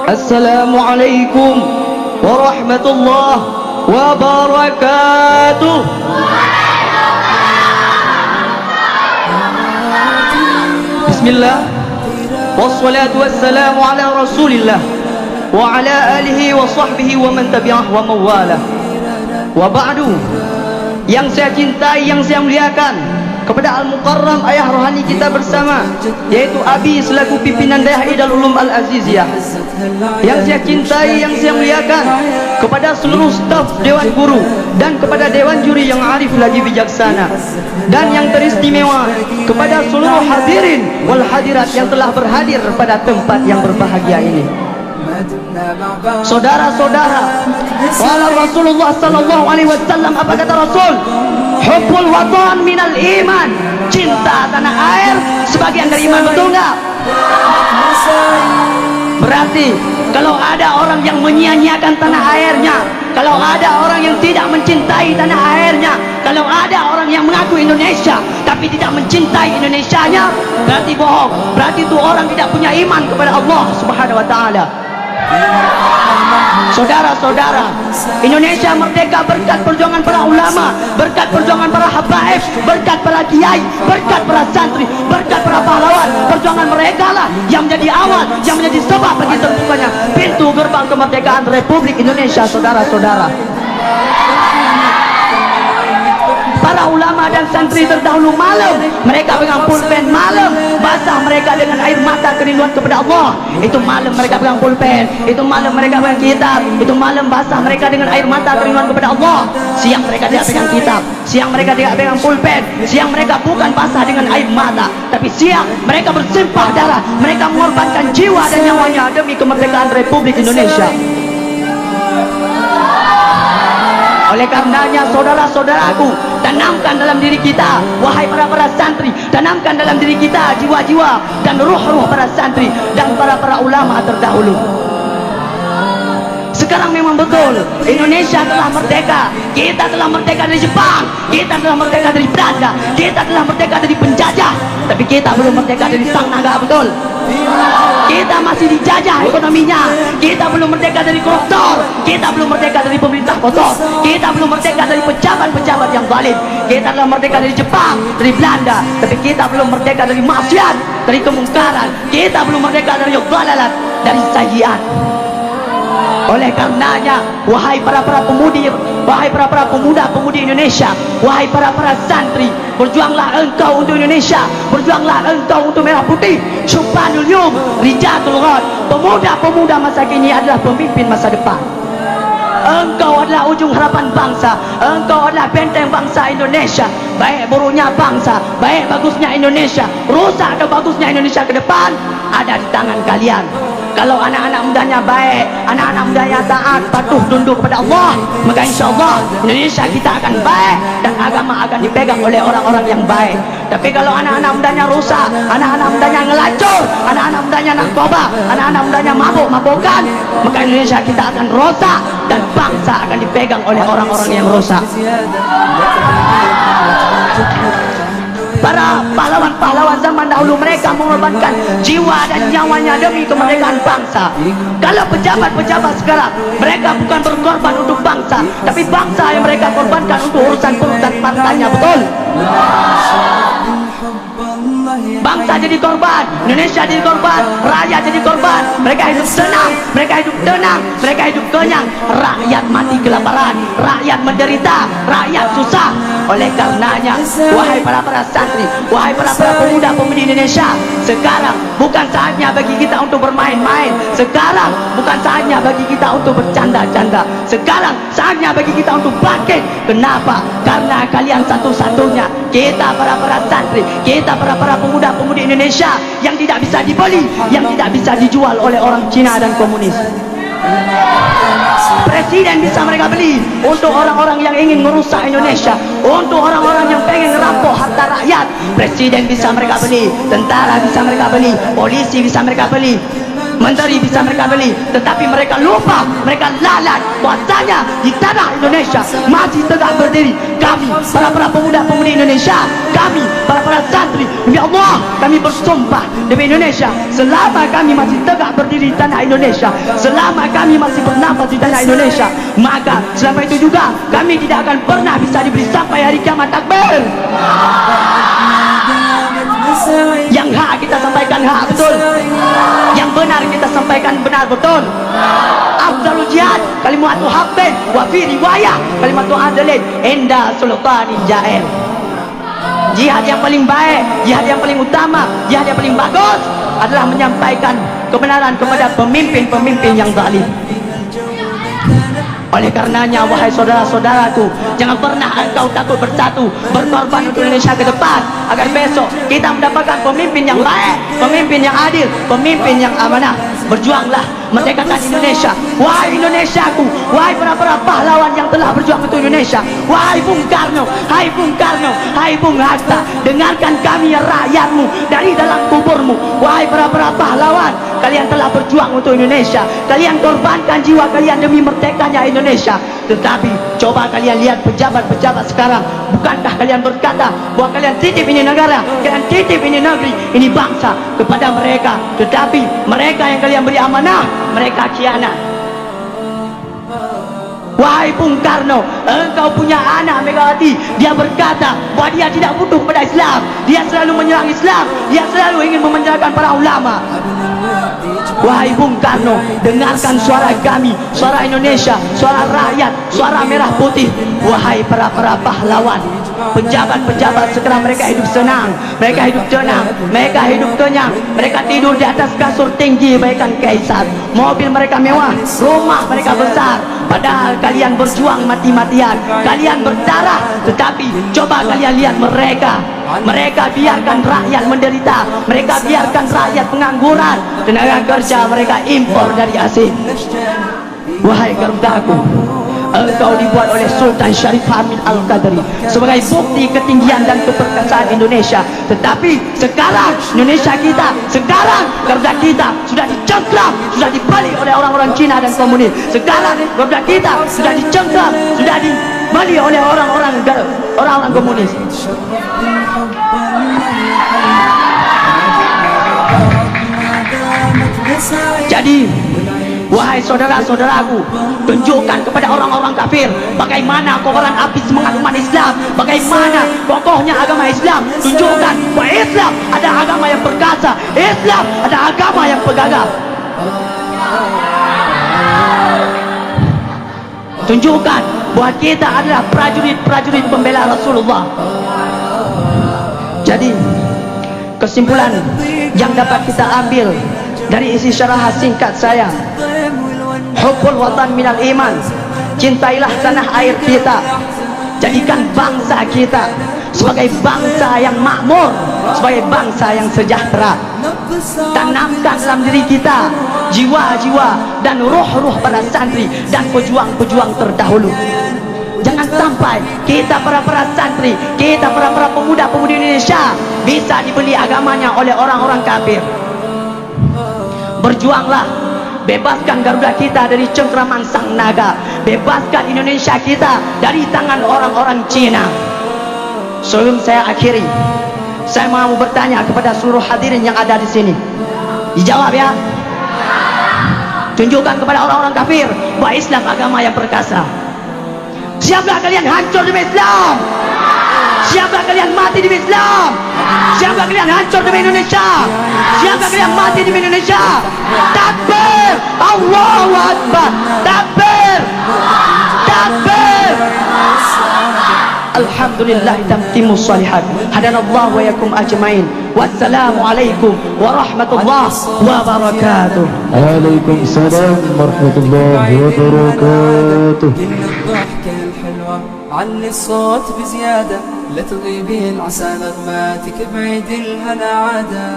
Assalamualaikum warahmatullahi wabarakatuh. Bismillah, wassalatu wassalamu ala rasulillah wa ala alihi wa sahbihi wa man tabi'ah wa mawalah. Wa ba'du. Yang saya cintai, yang saya muliakan, kepada Al-Mukarram ayah rohani kita bersama, yaitu Abi selaku pimpinan Dayah Idul Ulum Al-Aziziyah. Yang saya cintai, yang saya muliakan, kepada seluruh staf Dewan Guru dan kepada Dewan Juri yang arif lagi bijaksana, dan yang teristimewa kepada seluruh hadirin wal hadirat yang telah berhadir pada tempat yang berbahagia ini. Saudara-saudara, wala Rasulullah sallallahu alaihi wasallam, apa kata Rasul? Hubbul watan minal iman. Cinta tanah air sebagian dari iman, betul enggak? Berarti kalau ada orang yang menyia-nyiakan tanah airnya, kalau ada orang yang tidak mencintai tanah airnya, kalau ada orang yang mengaku Indonesia tapi tidak mencintai Indonesianya, berarti bohong. Berarti itu orang tidak punya iman kepada Allah Subhanahu wa taala. Saudara-saudara, Indonesia merdeka berkat perjuangan para ulama, berkat perjuangan para habaib, berkat para kiai, berkat para santri, berkat para pahlawan. Perjuangan mereka lah yang menjadi awal, yang menjadi sebab bagi terbukanya pintu gerbang kemerdekaan Republik Indonesia. Saudara-saudara, para ulama dan santri terdahulu malam mereka pegang pulpen, malam basah mereka dengan air mata kerinduan kepada Allah. Itu malam mereka pegang pulpen, itu malam mereka pegang kitab, itu malam basah mereka dengan air mata kerinduan kepada Allah. Siang mereka tidak pegang kitab, siang mereka tidak pegang pulpen, siang mereka bukan basah dengan air mata, tapi siang mereka bersimpah darah, mereka mengorbankan jiwa dan nyawanya demi kemerdekaan Republik Indonesia. Oleh karenanya, saudara-saudaraku, tanamkan dalam diri kita, wahai para santri, tanamkan dalam diri kita jiwa-jiwa dan ruh-ruh para santri dan para ulama terdahulu. Sekarang memang betul Indonesia telah merdeka. Kita telah merdeka dari Jepang, kita telah merdeka dari Belanda, kita telah merdeka dari penjajah, tapi kita belum merdeka dari sang naga, betul? Kita masih dijajah ekonominya, kita belum merdeka dari koruptor, kita belum merdeka dari pemerintah kotor, kita belum merdeka dari pejabat-pejabat yang zalim. Kita telah merdeka dari Jepang, dari Belanda, tapi kita belum merdeka dari maksiat, dari kemungkaran. Kita belum merdeka dari dhalalat, dari sayyiat. Oleh karenanya, wahai para pemudi, wahai para pemuda-pemudi Indonesia, wahai para santri, berjuanglah engkau untuk Indonesia, berjuanglah engkau untuk merah putih. Syubanul yum rijatul ghad. Pemuda-pemuda masa kini adalah pemimpin masa depan. Engkau adalah ujung harapan bangsa, engkau adalah benteng bangsa Indonesia. Baik buruknya bangsa, baik bagusnya Indonesia, rusak atau bagusnya Indonesia ke depan, ada di tangan kalian. Kalau anak-anak mudanya baik, anak-anak mudanya taat, patuh, tunduk kepada Allah, maka insyaAllah Indonesia kita akan baik dan agama akan dipegang oleh orang-orang yang baik. Tapi kalau anak-anak mudanya rusak, anak-anak mudanya ngelacur, anak-anak mudanya narkoba, anak-anak mudanya mabuk-mabukan, maka Indonesia kita akan rosak dan bangsa akan dipegang oleh orang-orang yang rusak. Para pahlawan-pahlawan zaman dahulu mereka mengorbankan jiwa dan nyawanya demi kemerdekaan bangsa. Kalau pejabat-pejabat sekarang, mereka bukan berkorban untuk bangsa, tapi bangsa yang mereka korbankan untuk urusan-urusan partainya, betul? Bangsa jadi korban, Indonesia jadi korban, rakyat jadi korban. Mereka hidup senang, mereka hidup tenang, mereka hidup kenyang. Rakyat mati kelaparan, rakyat menderita, rakyat susah. Oleh karenanya, wahai para santri, wahai para pemuda-pemudi Indonesia, sekarang bukan saatnya bagi kita untuk bermain-main. Sekarang bukan saatnya bagi kita untuk bercanda-canda. Sekarang saatnya bagi kita untuk bangkit. Kenapa? Karena kalian satu-satunya, kita para santri, kita para pemuda-pemudi Indonesia yang tidak bisa dibeli, yang tidak bisa dijual oleh orang Cina dan komunis. Presiden bisa mereka beli untuk orang-orang yang ingin merusak Indonesia, untuk orang-orang yang pengen merampok harta rakyat. Presiden bisa mereka beli, tentara bisa mereka beli, polisi bisa mereka beli, Menteri bisa mereka beli, tetapi mereka lupa, mereka lalai bahwasanya di tanah Indonesia masih tegak berdiri kami, para pemuda-pemudi Indonesia, kami, para santri. Demi Allah, kami bersumpah demi Indonesia, selama kami masih tegak berdiri di tanah Indonesia, selama kami masih bernafas di tanah Indonesia, maka selama itu juga kami tidak akan pernah bisa diberi sampai hari kiamat. Takbir. Yang hak kita sampaikan hak betul, yang benar kita sampaikan benar betul. Afdalul jihad kalimatu haqqin wa fi riwayah kalimatu adlin inda sultanin jair. Jihad yang paling baik, jihad yang paling utama, jihad yang paling bagus adalah menyampaikan kebenaran kepada pemimpin-pemimpin yang zalim. Oleh karenanya, wahai saudara-saudaraku, jangan pernah engkau takut bersatu, berkorban untuk Indonesia ke depan, agar besok kita mendapatkan pemimpin yang baik, pemimpin yang adil, pemimpin yang amanah. Berjuanglah merdekakan Indonesia. Wahai Indonesiaku, wahai para pahlawan yang telah berjuang untuk Indonesia, wahai Bung Karno, hai Bung Karno, hai Bung Hatta, dengarkan kami ya rakyatmu dari dalam kuburmu. Wahai para pahlawan, kalian telah berjuang untuk Indonesia, kalian korbankan jiwa kalian demi merdekanya Indonesia. Tetapi coba kalian lihat pejabat-pejabat sekarang, bukankah kalian berkata bahwa kalian titip ini negara, kalian titip ini negeri, ini bangsa kepada mereka, tetapi mereka yang kalian beri amanah, mereka khianat. Wahai Bung Karno, engkau punya anak Megawati, dia berkata bahwa dia tidak butuh pada Islam, dia selalu menyerang Islam, dia selalu ingin memenjarakan para ulama. Wahai Bung Karno, dengarkan suara kami, suara Indonesia, suara rakyat, suara merah putih. Wahai para pahlawan, pejabat-pejabat sekarang mereka hidup senang, mereka hidup tenang, mereka hidup kenyang, mereka tidur di atas kasur tinggi bagaikan kaisar, mobil mereka mewah, rumah mereka besar. Padahal kalian berjuang mati-matian, kalian berdarah, tetapi coba kalian lihat mereka biarkan rakyat menderita, mereka biarkan rakyat pengangguran, tenaga kerja mereka impor dari asing. Wahai Garudaku, engkau dibuat oleh Sultan Syarif Hamid Al-Qadri sebagai bukti ketinggian dan keperkasaan Indonesia. Tetapi sekarang Indonesia kita, sekarang Garuda kita sudah dicengkram, sudah dibalik oleh orang-orang Cina dan komunis. Sekarang Garuda kita sudah dicengkram, sudah dibalik oleh orang-orang komunis. Jadi wahai saudara-saudaraku, tunjukkan kepada orang-orang kafir bagaimana kobaran api semangat umat Islam, bagaimana kokohnya agama Islam. Tunjukkan bahwa Islam ada agama yang perkasa, Islam ada agama yang pegagah. Tunjukkan bahwa kita adalah prajurit-prajurit pembela Rasulullah. Jadi kesimpulan yang dapat kita ambil dari isi syarah singkat saya, hubbul watan minal iman, cintailah tanah air kita, jadikan bangsa kita sebagai bangsa yang makmur, sebagai bangsa yang sejahtera. Tanamkan dalam diri kita jiwa-jiwa dan ruh-ruh para santri dan pejuang-pejuang terdahulu. Jangan sampai kita para santri, kita para pemuda-pemudi Indonesia bisa dibeli agamanya oleh orang-orang kafir. Berjuanglah, bebaskan Garuda kita dari cengkraman sang naga, bebaskan Indonesia kita dari tangan orang-orang Cina. Sebelum saya akhiri, saya mau bertanya kepada seluruh hadirin yang ada di sini. Dijawab ya. Tunjukkan kepada orang-orang kafir bahwa Islam agama yang perkasa. Siapkah kalian hancur demi Islam? Siapkah kalian mati demi Islam? Siapkah kalian hancur demi Indonesia? Siapkah kalian mati demi Indonesia? Takbir! Allahu Akbar! Takbir! Takbir! Alhamdulillah tamtimu salihat. Hadanallah wa yakum ajmain. Wassalamualaikum warahmatullahi wabarakatuh. Waalaikumsalam warahmatullahi wabarakatuh. علي الصوت بزيادة لا تغيبين عسى نغماتك بعيد الهنا عادة.